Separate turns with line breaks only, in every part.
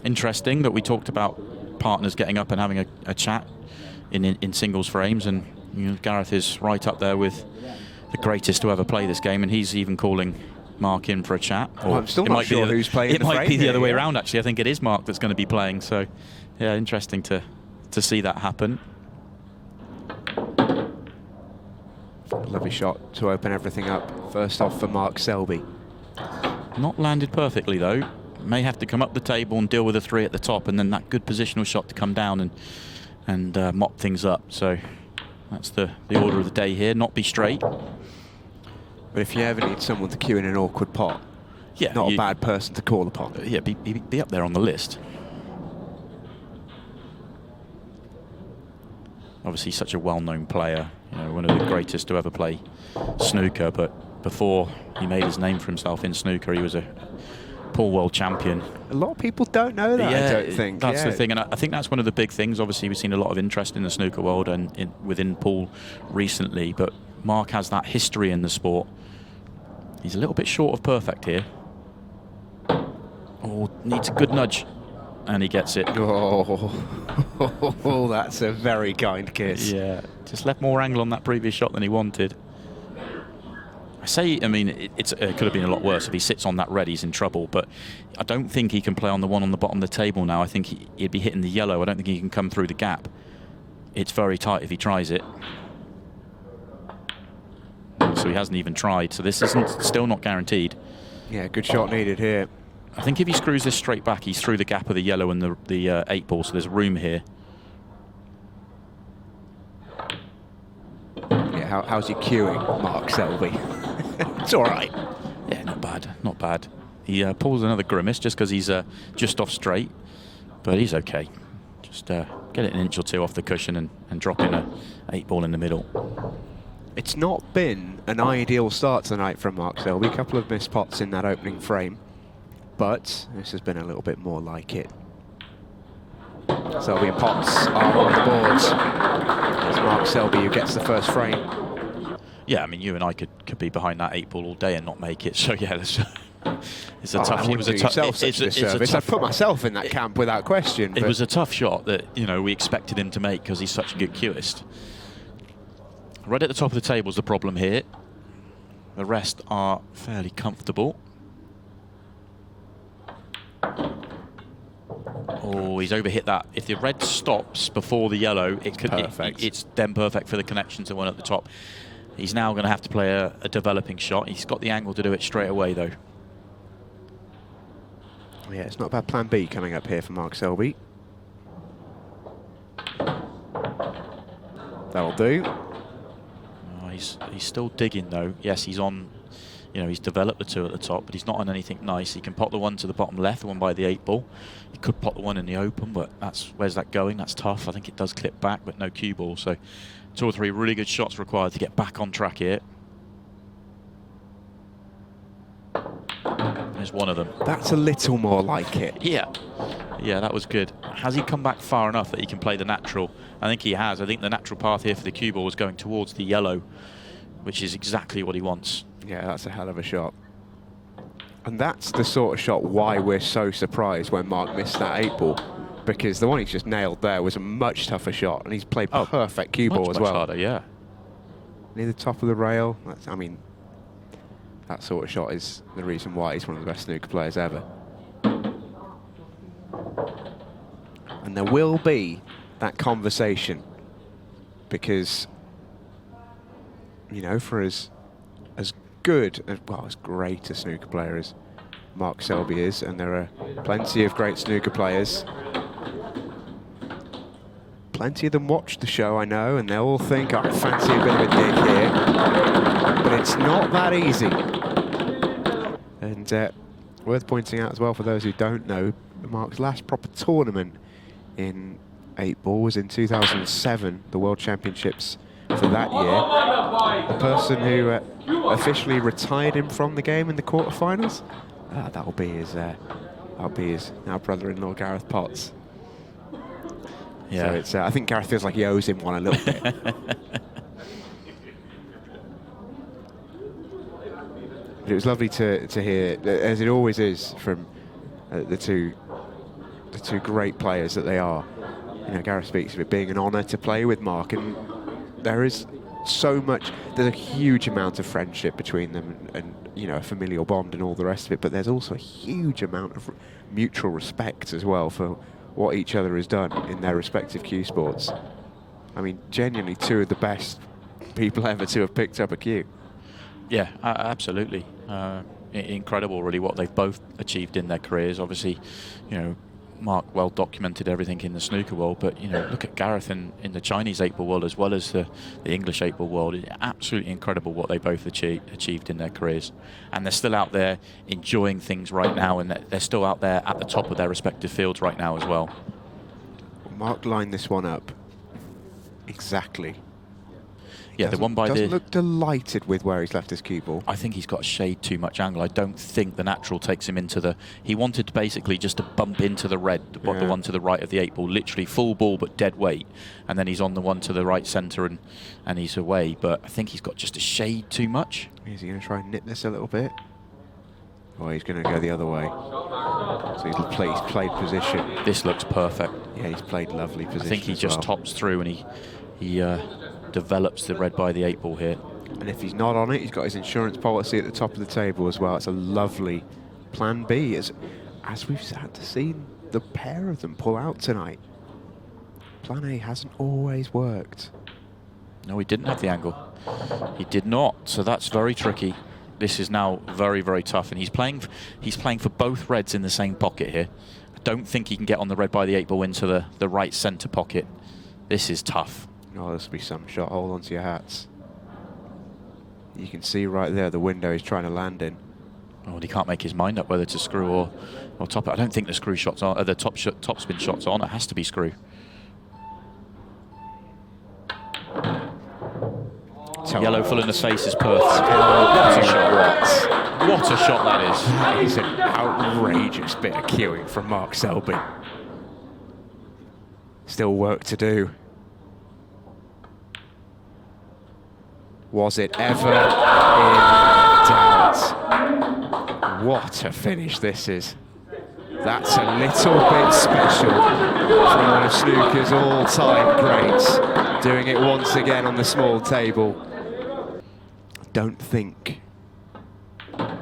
interesting that we talked about partners getting up and having a chat in singles frames, and Gareth is right up there with the greatest to ever play this game, and he's even calling Mark in for a chat.
Or I'm still not sure who's playing.
It might be the other way around, actually. I think it is Mark that's going to be playing. So, yeah, interesting to see that happen.
Lovely shot to open everything up. First off for Mark Selby.
Not landed perfectly, though. May have to come up the table and deal with a 3 at the top, and then that good positional shot to come down and mop things up. So that's the order of the day here. Not be straight.
But if you ever need someone to cue in an awkward pot,
yeah,
not a bad person to call upon.
Yeah, be up there on the list. Obviously, such a well-known player. One of the greatest to ever play snooker. But before he made his name for himself in snooker, he was a pool world champion.
A lot of people don't know that,
yeah,
I don't think.
That's the thing, and I think that's one of the big things. Obviously, we've seen a lot of interest in the snooker world and within pool recently, but Mark has that history in the sport. He's a little bit short of perfect here. Oh, needs a good nudge. And he gets it.
Oh, that's a very kind kiss.
Yeah, just left more angle on that previous shot than he wanted. I mean, it could have been a lot worse. If he sits on that red, he's in trouble. But I don't think he can play on the one on the bottom of the table now. I think he'd be hitting the yellow. I don't think he can come through the gap. It's very tight if he tries it. So he hasn't even tried. So this isn't still not guaranteed.
Yeah, good shot needed here.
I think if he screws this straight back, he's through the gap of the yellow and the 8 ball, so there's room here.
Yeah, how's he cueing, Mark Selby? It's all right.
Yeah, not bad, not bad. He pulls another grimace just because he's just off straight, but he's okay. Just get it an inch or two off the cushion and drop in a 8 ball in the middle.
It's not been an ideal start tonight from Mark Selby. A couple of missed pots in that opening frame. But this has been a little bit more like it. Selby and Potts are on the boards. It's Mark Selby who gets the first frame.
Yeah, I mean, you and I could be behind that 8 ball all day and not make it. So yeah, it's a tough.
It was a tough. I put myself in that camp without question.
It was a tough shot that we expected him to make because he's such a good cueist. Right at the top of the table is the problem here. The rest are fairly comfortable. Oh, he's overhit that. If the red stops before the yellow, it's then perfect for the connection to one at the top. He's now going to have to play a developing shot. He's got the angle to do it straight away, though.
Yeah, it's not a bad plan B coming up here for Mark Selby. That'll do.
Oh, he's still digging, though. Yes, he's on. He's developed the 2 at the top, but he's not on anything nice. He can pot the 1 to the bottom left, the one by the 8 ball. He could pot the 1 in the open, but where's that going? That's tough. I think it does clip back, but no cue ball. So 2 or 3 really good shots required to get back on track here. There's one of them.
That's a little more like it.
Yeah. Yeah, that was good. Has he come back far enough that he can play the natural? I think he has. I think the natural path here for the cue ball is going towards the yellow, which is exactly what he wants.
Yeah, that's a hell of a shot. And that's the sort of shot why we're so surprised when Mark missed that 8 ball. Because the one he's just nailed there was a much tougher shot, and he's played perfect cue ball as well.
Much harder, yeah.
Near the top of the rail. I mean, that sort of shot is the reason why he's one of the best snooker players ever. And there will be that conversation, because, for as good, as great a snooker player as Mark Selby is, and there are plenty of great snooker players. Plenty of them watch the show, I know, and they'll all think, I fancy a bit of a dig here. But it's not that easy. And worth pointing out as well, for those who don't know, Mark's last proper tournament in 8 ball was in 2007, the World Championships for that year. The person who officially retired him from the game in the quarterfinals, that'll be his now brother-in-law Gareth Potts. Yeah. So it's I think Gareth feels like he owes him one a little bit. But it was lovely to hear, as it always is, from the two the two great players that they are. You know, Gareth speaks of it being an honour to play with Mark, and there is so much, there's a huge amount of friendship between them and you know, a familial bond and all the rest of it, but there's also a huge amount of mutual respect as well for what each other has done in their respective cue sports. I mean, genuinely two of the best people ever to have picked up a cue.
Yeah, absolutely. Incredible, really, what they've both achieved in their careers. Obviously, you know, Mark well documented everything in the snooker world, but you know, look at Gareth in the Chinese 8-ball world as well as the English 8-ball world. It's absolutely incredible what they both achieved in their careers, and they're still out there enjoying things right now, and they're still out there at the top of their respective fields right now as well.
Mark lined this one up exactly.
Yeah, the one by the...
Doesn't look delighted with where he's left his cue ball.
I think he's got a shade too much angle. I don't think the natural takes him into the... He wanted to basically just to bump into the red, the one to the right of the 8-ball, literally full ball but dead weight, and then he's on the one to the right centre and he's away. But I think he's got just a shade too much.
Is he going to try and nip this a little bit? Or he's going to go the other way? So he's played position.
This looks perfect.
Yeah, he's played lovely position.
I think he just tops through and he develops the red by the 8-ball here.
And if he's not on it, he's got his insurance policy at the top of the table as well. It's a lovely plan B, as we've had to see the pair of them pull out tonight. Plan A hasn't always worked.
No, he didn't have the angle. He did not, so that's very tricky. This is now very, very tough, and he's playing for both reds in the same pocket here. I don't think he can get on the red by the 8-ball into the right centre pocket. This is tough.
Oh, this will be some shot. Hold on to your hats. You can see right there the window he's trying to land in.
Oh, and he can't make his mind up whether to screw or top it. I don't think the screw shots are the top spin shots on. It has to be screw. Yellow full in the face is perfect. What a shot! What a shot that is!
That is an outrageous bit of cueing from Mark Selby. Still work to do. Was it ever in doubt? What a finish this is. That's a little bit special from one of snooker's all-time greats, doing it once again on the small table. I don't think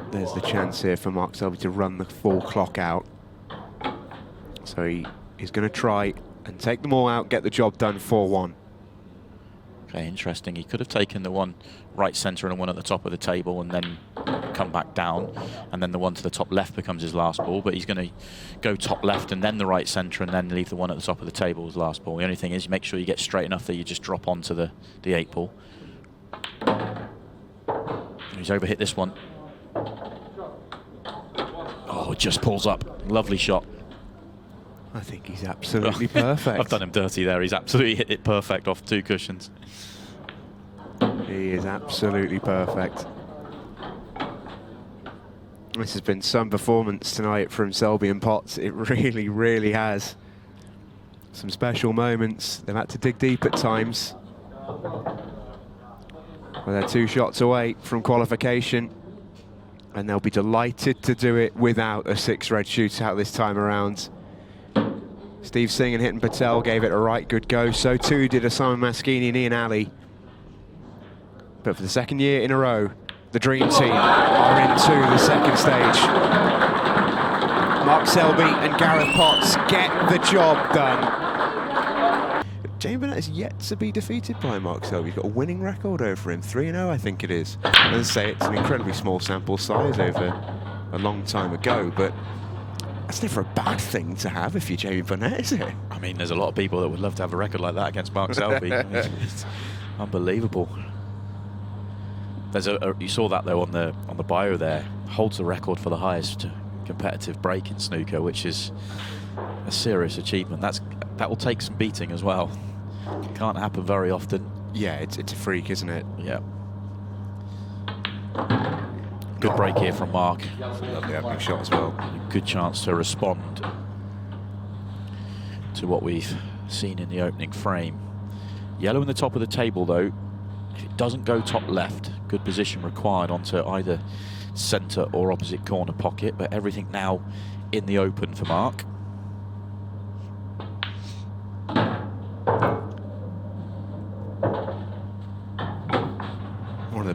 there's the chance here for Mark Selby to run the full clock out. So he's going to try and take them all out, get the job done 4-1.
Okay, interesting. He could have taken the one right centre and the one at the top of the table and then come back down, and then the one to the top left becomes his last ball, but he's going to go top left and then the right centre and then leave the one at the top of the table as last ball. The only thing is you make sure you get straight enough that you just drop onto the 8-ball. He's overhit this one. Oh, it just pulls up. Lovely shot.
I think he's absolutely perfect.
I've done him dirty there. He's absolutely hit it perfect off 2 cushions.
He is absolutely perfect. This has been some performance tonight from Selby and Potts. It really, really has. Some special moments. They've had to dig deep at times. Well, they're 2 shots away from qualification, and they'll be delighted to do it without a 6-red shootout this time around. Steve Singh and Hitan Patel gave it a right good go. So too did Osama Maskini and Ian Ali. But for the 2nd year in a row, the Dream Team are into the 2nd stage. Mark Selby and Gareth Potts get the job done. Jamie Burnett is yet to be defeated by Mark Selby. He's got a winning record over him, 3-0 I think it is. As I say, it's an incredibly small sample size over a long time ago, but that's never a bad thing to have if you're Jamie Burnett, is it?
I mean, there's a lot of people that would love to have a record like that against Mark Selby. It's unbelievable. There's you saw that though on the bio there. Holds the record for the highest competitive break in snooker, which is a serious achievement. That will take some beating as well. Can't happen very often.
Yeah, it's a freak, isn't it?
Yeah. Good break here from Mark.
Lovely opening shot as well.
Good chance to respond to what we've seen in the opening frame. Yellow in the top of the table though. If it doesn't go top left, good position required onto either centre or opposite corner pocket, but everything now in the open for Mark.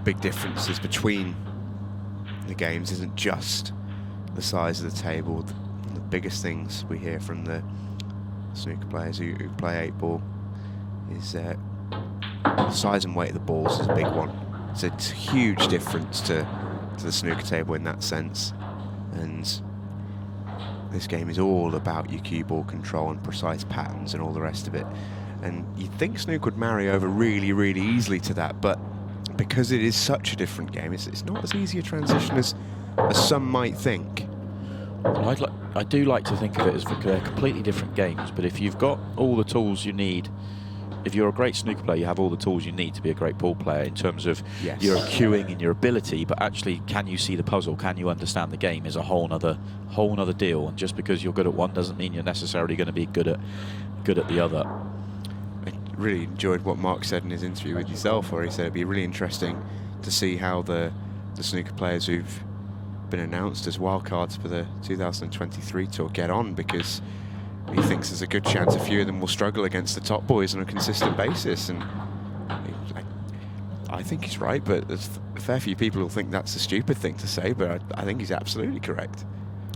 big differences between the games isn't just the size of the table. The biggest things we hear from the snooker players who play 8-ball is the size and weight of the balls is a big one. It's a huge difference to the snooker table in that sense, and this game is all about your cue ball control and precise patterns and all the rest of it. And you'd think snooker would marry over really, really easily to that, but because it is such a different game, it's not as easy a transition as some might think.
Well, I do like to think of it as they're completely different games, but if you've got all the tools you need, if you're a great snooker player, you have all the tools you need to be a great pool player in terms of your cueing and your ability, but actually, can you see the puzzle? Can you understand the game is a whole nother deal, and just because you're good at one doesn't mean you're necessarily going to be good at the other.
I really enjoyed what Mark said in his interview with yourself, where he said it'd be really interesting to see how the snooker players who've been announced as wildcards for the 2023 tour get on, because he thinks there's a good chance a few of them will struggle against the top boys on a consistent basis. And I think he's right, but there's a fair few people who think that's a stupid thing to say, but I think he's absolutely correct.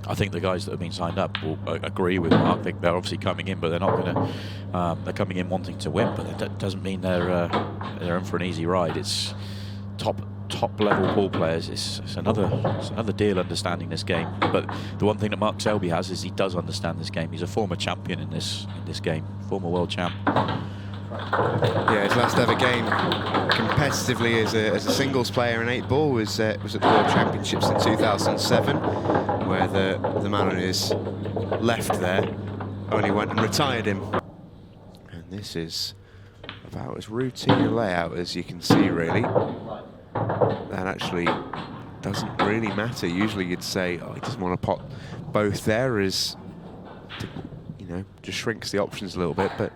I think the guys that have been signed up will agree with Mark. I think they're obviously coming in, but they're not going to. They're coming in wanting to win, but that doesn't mean they're in for an easy ride. It's top level pool players. It's another deal understanding this game. But the one thing that Mark Selby has is he does understand this game. He's a former champion in this game, former world champ.
Yeah, his last ever game competitively as a singles player in 8-ball was at the World Championships in 2007, where the man on his left there only went and retired him. And this is about as routine a layout as you can see, really. That actually doesn't really matter. Usually you'd say, oh, he doesn't want to pot both there, as just shrinks the options a little bit, but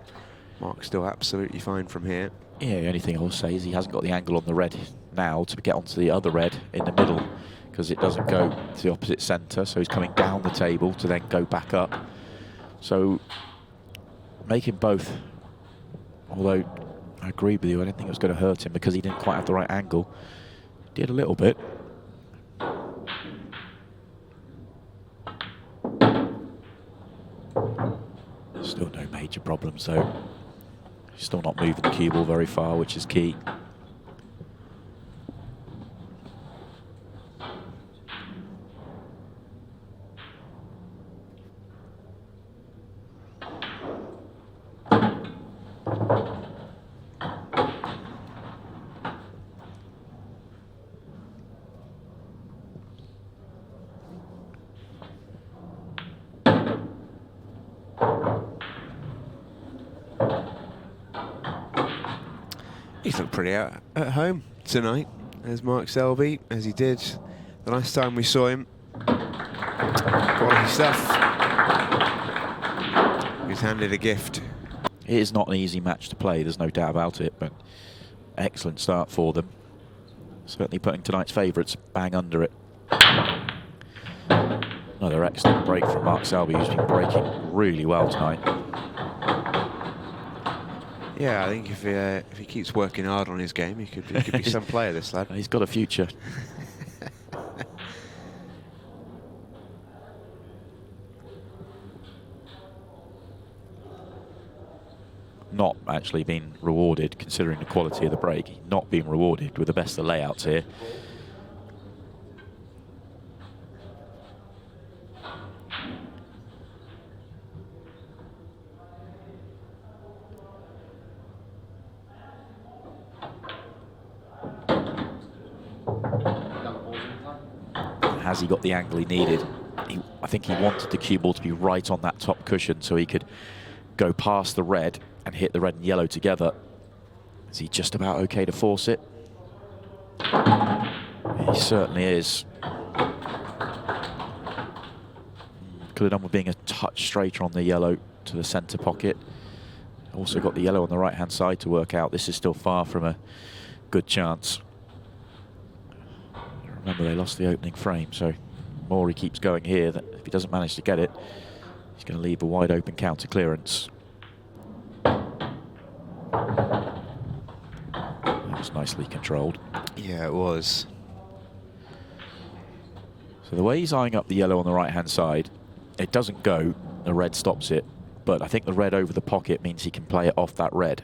Mark's still absolutely fine from here.
Yeah, the only thing I'll say is he hasn't got the angle on the red now to get onto the other red in the middle, because it doesn't go to the opposite centre, so he's coming down the table to then go back up. So making both, although I agree with you, I didn't think it was going to hurt him because he didn't quite have the right angle. He did a little bit. Still no major problems though. Still not moving the cue ball very far, which is key.
He's looked pretty out at home tonight, as Mark Selby, as he did the last time we saw him. Quality stuff. He's handed a gift.
It is not an easy match to play, there's no doubt about it, but excellent start for them. Certainly putting tonight's favourites bang under it. Another excellent break from Mark Selby, who's been breaking really well tonight.
Yeah, I think if he keeps working hard on his game, he could be some player, this lad.
He's got a future. Not actually being rewarded, considering the quality of the break. Not being rewarded with the best of layouts here. Has he got the angle he needed? I think he wanted the cue ball to be right on that top cushion so he could go past the red and hit the red and yellow together. Is he just about okay to force it? He certainly is. Could have done with being a touch straighter on the yellow to the centre pocket. Also got the yellow on the right hand side to work out. This is still far from a good chance. Remember, they lost the opening frame, so the more he keeps going here, that if he doesn't manage to get it, he's going to leave a wide open counter clearance. was nicely controlled.
Yeah, it was.
So the way he's eyeing up the yellow on the right-hand side, it doesn't go, the red stops it, but I think the red over the pocket means he can play it off that red.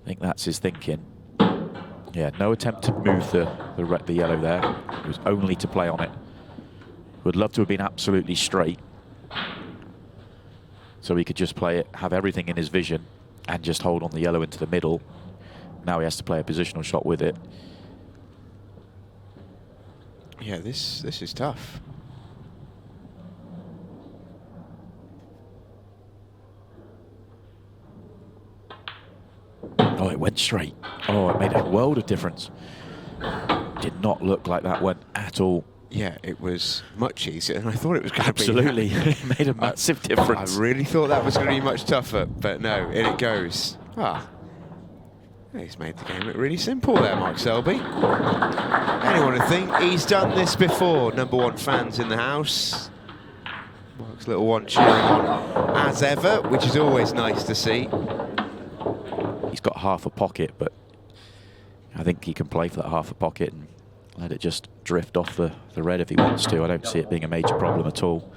I think that's his thinking. Yeah, no attempt to move the yellow there. It was only to play on it. Would love to have been absolutely straight, so he could just play it, have everything in his vision, and just hold on the yellow into the middle. Now he has to play a positional shot with it.
Yeah, this is tough.
Oh, it went straight. Oh, it made a world of difference. Did not look like that went at all.
Yeah, it was much easier than I thought it was going to be.
Absolutely. It made a massive difference.
I really thought that was going to be much tougher, but no, in it goes. He's made the game look really simple there, Mark Selby. Anyone would think he's done this before. #1 fans in the house. Mark's little one cheering on as ever, which is always nice to see.
He's got half a pocket, but I think he can play for that half a pocket and let it just drift off the red if he wants to. I don't see it being a major problem at all.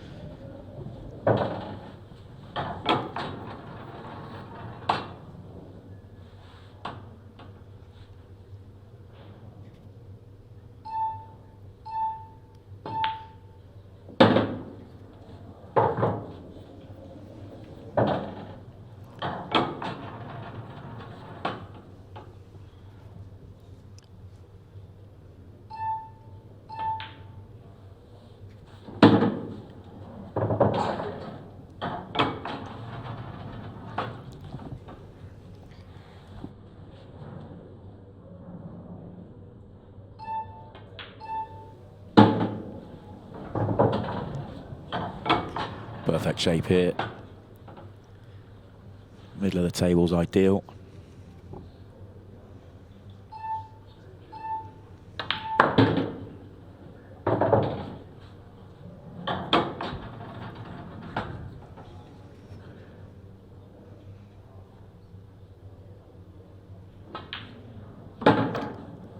Perfect shape here. Middle of the table's ideal.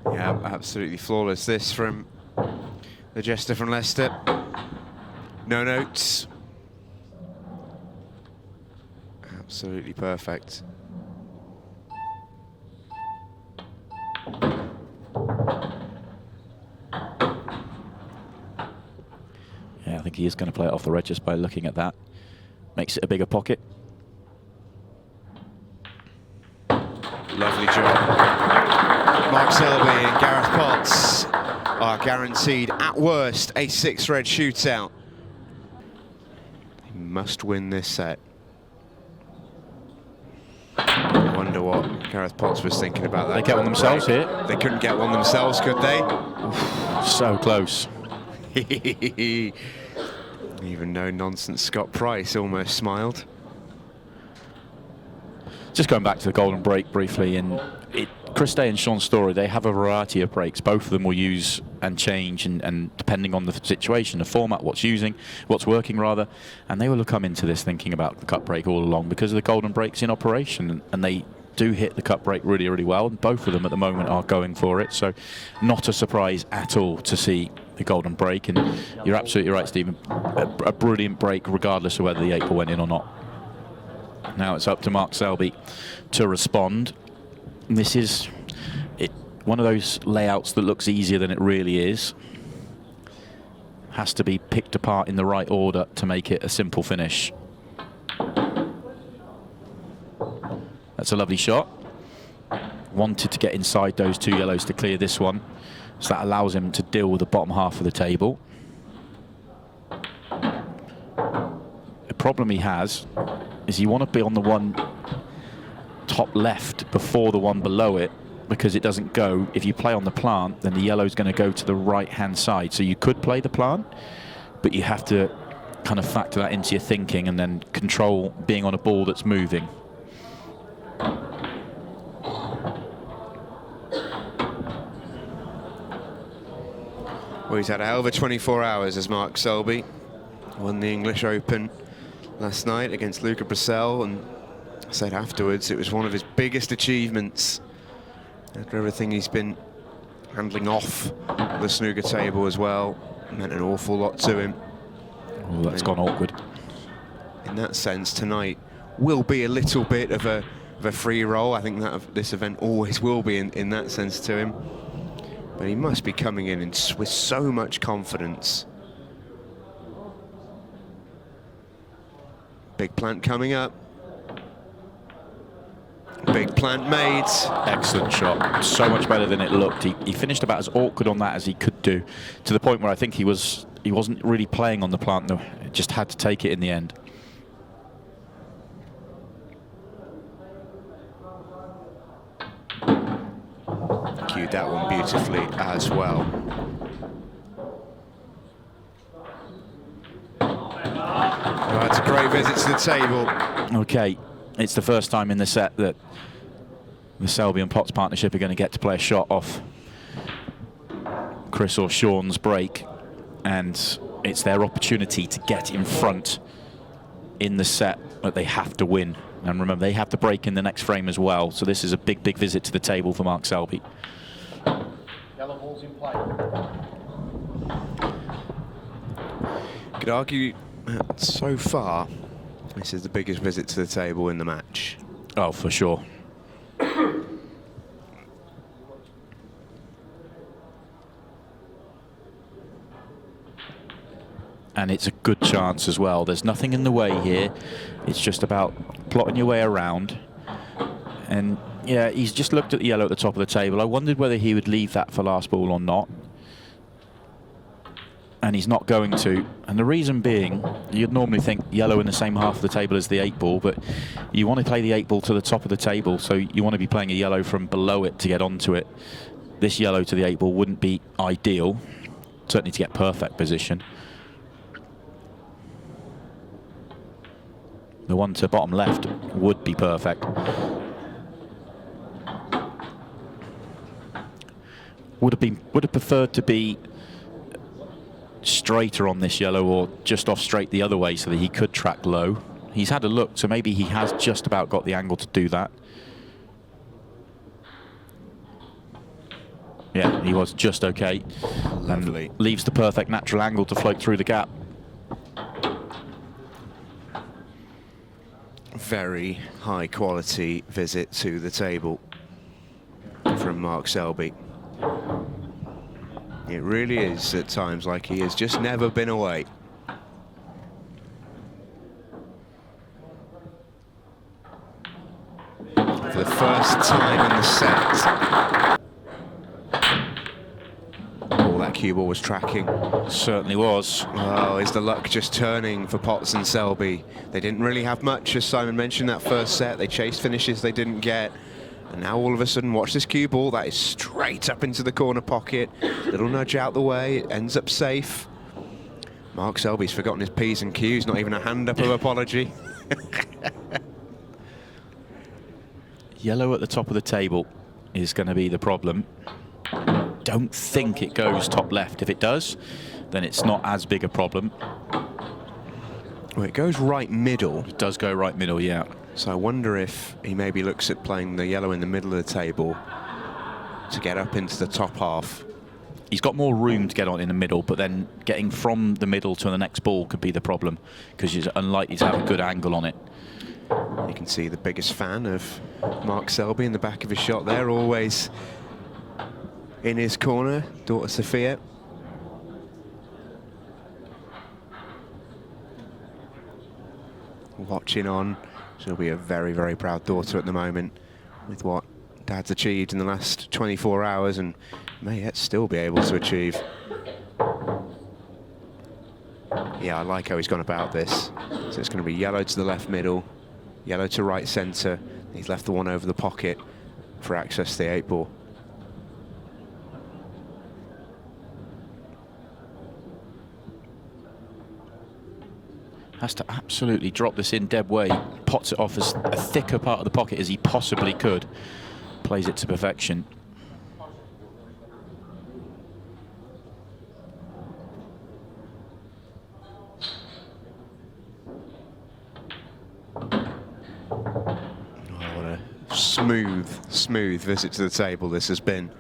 Yeah, absolutely flawless. This from the jester from Leicester. No notes. Absolutely perfect.
Yeah, I think he is going to play it off the red just by looking at that. Makes it a bigger pocket.
Lovely job. Mark Selby and Gareth Potts are guaranteed, at worst, a 6-red shootout. He must win this set. I wonder what Gareth Potts was thinking about that.
They get one themselves here.
They couldn't get one themselves, could they?
So close.
Even no-nonsense Scott Price almost smiled.
Just going back to the golden break briefly, and Chris Day and Sean Story, they have a variety of breaks. Both of them will use and change, and depending on the situation, the format, what's working rather, and they will have come into this thinking about the cut break all along because of the golden breaks in operation, and they do hit the cut break really, really well, and both of them at the moment are going for it, so not a surprise at all to see the golden break, and you're absolutely right, Stephen, a brilliant break regardless of whether the 8-ball went in or not. Now it's up to Mark Selby to respond. This is one of those layouts that looks easier than it really is. Has to be picked apart in the right order to make it a simple finish. That's a lovely shot. Wanted to get inside those two yellows to clear this one, so that allows him to deal with the bottom half of the table. The problem he has is you want to be on the one top left before the one below it, because it doesn't go. If you play on the plant, then the yellow's going to go to the right-hand side. So you could play the plant, but you have to kind of factor that into your thinking and then control being on a ball that's moving.
Well, he's had a hell of a 24 hours as Mark Selby. Won the English Open last night against Luca Brissell, and said afterwards it was one of his biggest achievements After everything he's been handling off the snooker table as well, meant an awful lot to him.
Oh, that's gone awkward.
In that sense, tonight will be a little bit of a free roll. I think that this event always will be in that sense to him. But he must be coming in with so much confidence. Big plant coming up. Big plant made.
Excellent shot. So much better than it looked. He finished about as awkward on that as he could do, to the point where I think he wasn't really playing on the plant, though. Just had to take it in the end.
Cued that one beautifully as well. Oh, it's a great visit to the table.
Okay, it's the first time in the set that the Selby and Potts partnership are going to get to play a shot off Chris or Sean's break, and it's their opportunity to get in front in the set that they have to win. And remember, they have the break in the next frame as well, so this is a big, big visit to the table for Mark Selby.
Yellow ball's in play.
Could argue that so far this is the biggest visit to the table in the match.
Oh, for sure. And it's a good chance as well. There's nothing in the way here. It's just about plotting your way around. And yeah, he's just looked at the yellow at the top of the table. I wondered whether he would leave that for last ball or not. And he's not going to. And the reason being, you'd normally think yellow in the same half of the table as the 8-ball, but you want to play the 8-ball to the top of the table, so you want to be playing a yellow from below it to get onto it. This yellow to the 8-ball wouldn't be ideal, certainly to get perfect position. The one to bottom left would be perfect. Would have preferred to be straighter on this yellow, or just off straight the other way, so that he could track low. He's had a look, so maybe he has just about got the angle to do that. Yeah, he was just okay.
Lovely.
And leaves the perfect natural angle to float through the gap.
Very high quality visit to the table from Mark Selby. It really is at times like he has just never been away. For the first time in the set. Oh, that cue ball was tracking.
Certainly was.
Oh, is the luck just turning for Potts and Selby? They didn't really have much, as Simon mentioned, that first set. They chased finishes they didn't get. And now all of a sudden, watch this cue ball. That is straight up into the corner pocket. Little nudge out the way. It ends up safe. Mark Selby's forgotten his P's and Q's. Not even a hand up of apology.
Yellow at the top of the table is going to be the problem. Don't think it goes top left. If it does, then it's not as big a problem.
Well, it goes right middle.
It does go right middle, yeah.
So I wonder if he maybe looks at playing the yellow in the middle of the table to get up into the top half.
He's got more room to get on in the middle, but then getting from the middle to the next ball could be the problem, because he's unlikely to have a good angle on it.
You can see the biggest fan of Mark Selby in the back of his shot there, always in his corner, daughter Sophia. Watching on. She'll be a very, very proud daughter at the moment with what Dad's achieved in the last 24 hours and may yet still be able to achieve. Yeah, I like how he's gone about this. So it's going to be yellow to the left middle, yellow to right centre. He's left the one over the pocket for access to the 8-ball.
Has to absolutely drop this in dead way. Pots it off as a thicker part of the pocket as he possibly could. Plays it to perfection.
Smooth visit to the table this has been.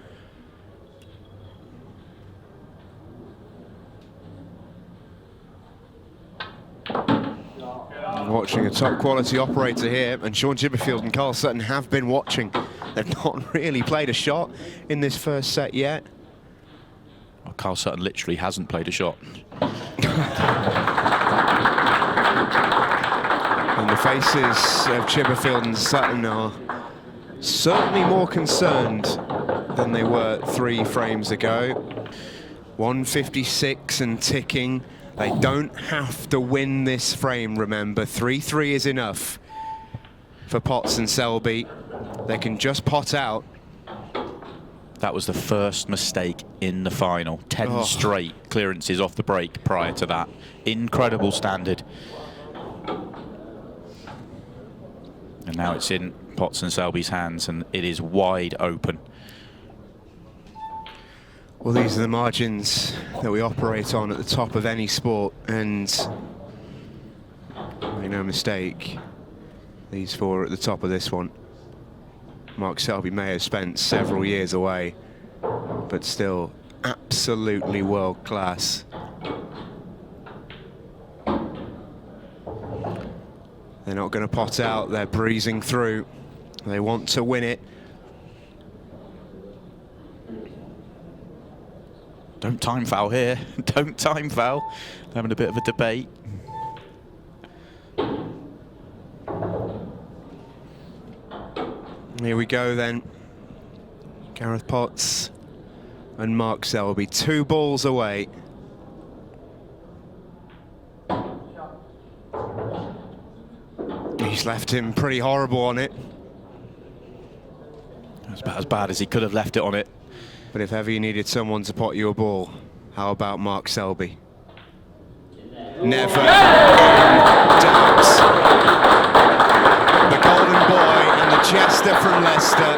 Watching a top quality operator here, and Sean Chipperfield and Carl Sutton have been watching. They've not really played a shot in this first set yet.
Well, Carl Sutton literally hasn't played a shot.
And the faces of Chipperfield and Sutton are certainly more concerned than they were 3 frames ago. 156 and ticking. They don't have to win this frame, remember. 3-3 is enough for Potts and Selby. They can just pot out.
That was the first mistake in the final. 10 straight clearances off the break prior to that. Incredible standard. And now it's in Potts and Selby's hands, and it is wide open.
Well, these are the margins that we operate on at the top of any sport, and make no mistake, these 4 are at the top of this one. Mark Selby may have spent several years away, but still absolutely world class. They're not going to pot out, they're breezing through. They want to win it.
Don't time foul here. Don't time foul. They're having a bit of a debate.
Here we go then. Gareth Potts and Mark Selby, 2 balls away. He's left him pretty horrible on it.
That's about as bad as he could have left it on it.
But if ever you needed someone to pot you a ball, how about Mark Selby? Never doubt. The Golden Boy and the Jester from Leicester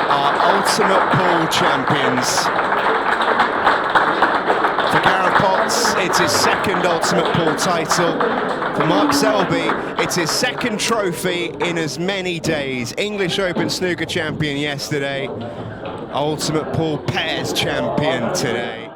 are ultimate pool champions. For Gareth Potts, it's his 2nd ultimate pool title. For Mark Selby, it's his 2nd trophy in as many days. English Open snooker champion yesterday. Ultimate pool pairs champion today.